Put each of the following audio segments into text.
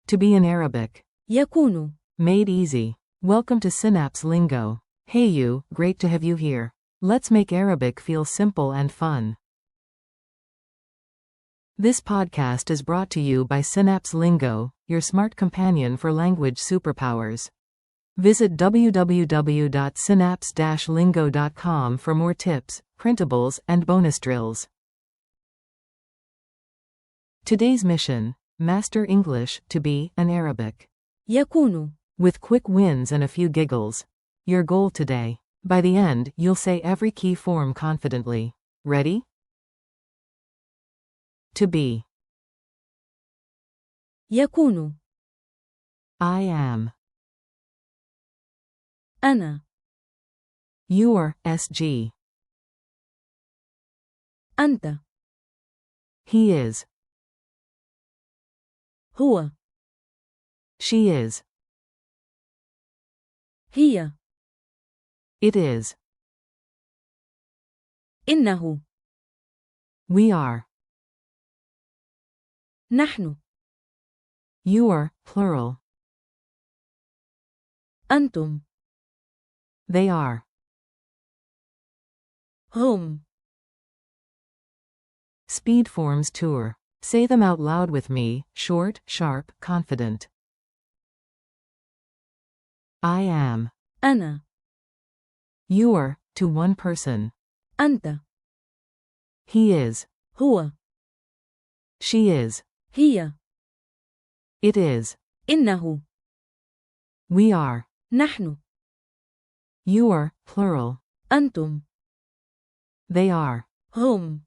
To be in Arabic. يكون. Made easy. Welcome to Synapse Lingo. Hey you, great to have you here. Let's make Arabic feel simple and fun. This podcast is brought to you by Synapse Lingo, your smart companion for language superpowers. Visit www.synapse-lingo.com for more tips, printables, and bonus drills. Today's mission: master English to be an Arabic. يكون. With quick wins and a few giggles. Your goal today. By the end, you'll say every key form confidently. Ready? To be. يكون. I am. أنا. You're, SG. أنت. He is. هو. She is. هي. It is. إنه. We are. نحن. You're, plural. أنتم. They are. هم. Speed forms tour. Say them out loud with me, short, sharp, confident. I am. أنا. You're, to one person. أنت. He is. هو. She is. هي. It is. إنه. We are. نحن. You're, plural. أنتم. They are. هم.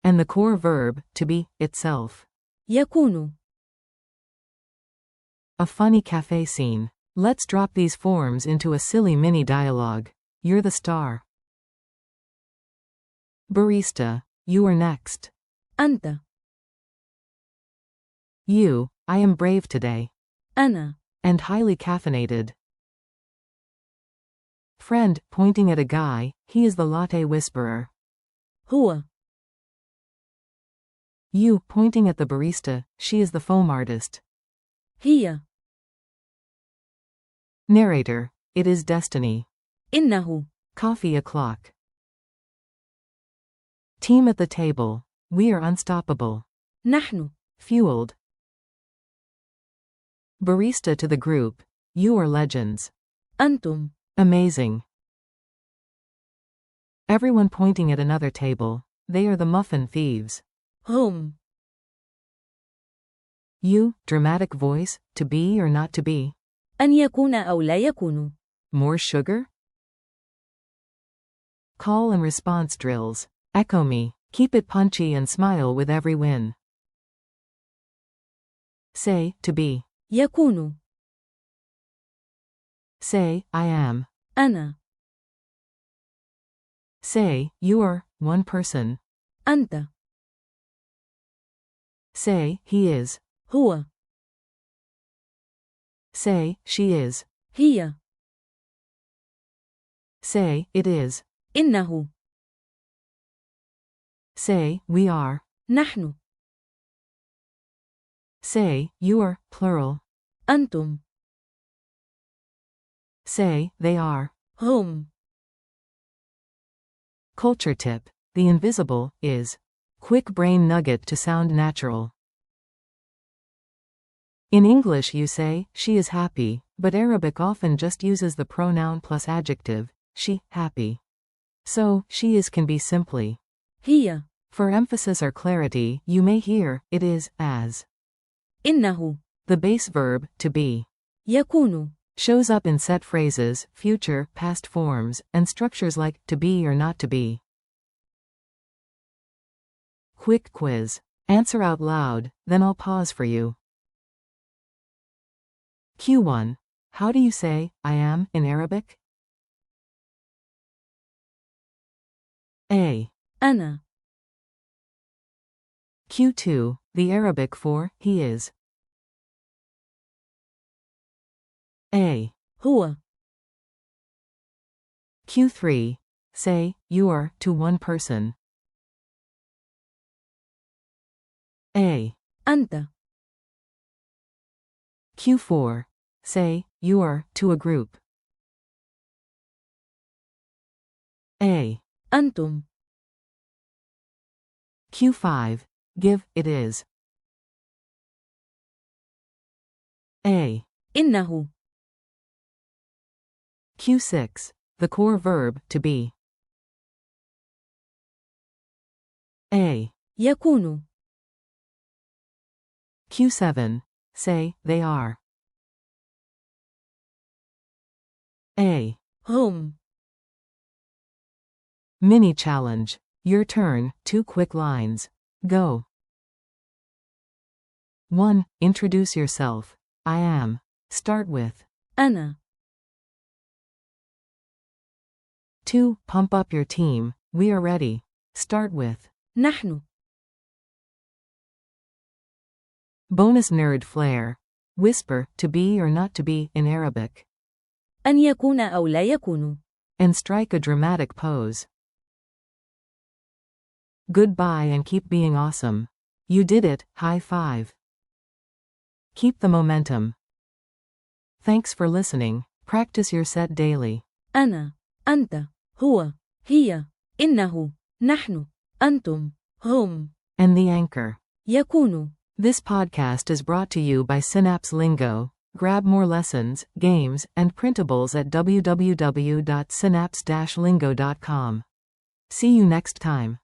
And the core verb, to be, itself. يكون. A funny cafe scene. Let's drop these forms into a silly mini dialogue. You're the star. Barista, you are next. أنت. You, I am brave today. أنا. And highly caffeinated. Friend, pointing at a guy, he is the latte whisperer. هو. You, pointing at the barista, she is the foam artist. هي. Narrator, it is destiny. إنه. Coffee o'clock. Team at the table, we are unstoppable. نحن. Fueled. Barista to the group, you are legends. أنتم. Amazing. Everyone pointing at another table, they are the muffin thieves. هم. You, dramatic voice, to be or not to be. أن يكون أو لا يكون. More sugar? Call and response drills. Echo me, keep it punchy and smile with every win. Say, to be. يكون. Say, I am. أنا. Say, you are, one person. أنت. Say, he is. هو. Say, she is. هي. Say, it is. إنه. Say, we are. نحن. Say, you are, plural. أنتم. Say, they are. هم. Culture tip. The invisible is. Quick brain nugget to sound natural. In English you say, she is happy, but Arabic often just uses the pronoun plus adjective, she, happy. So, she is can be simply. هي. For emphasis or clarity, you may hear, it is, as. إنه. The base verb, to be. يكون. Shows up in set phrases, future, past forms, and structures like, to be or not to be. Quick quiz. Answer out loud, then I'll pause for you. Q1. How do you say, I am, in Arabic? A. أنا. Q2. The Arabic for, he is. A. هو. Q3. Say, you are, to one person. A. أنت. Q4. Say, you're, to a group. A. أنتم. Q5. Give, it is. A. إنه. Q6. The core verb, to be. A. يكون. Q7. Say, they are. A. هم. Mini challenge. Your turn, 2 quick lines. Go. 1. Introduce yourself. I am. Start with. أنا. 2. Pump up your team. We are ready. Start with. نحن. Bonus nerd flair. Whisper, to be or not to be, in Arabic. أن يكون أو لا يكون. And strike a dramatic pose. Goodbye and keep being awesome. You did it, high five. Keep the momentum. Thanks for listening. Practice your set daily. أنا. أنت. هو. هي. إنه. نحن. أنتم. هم. And the anchor. يكون. This podcast is brought to you by Synapse Lingo. Grab more lessons, games, and printables at www.synapse-lingo.com. See you next time.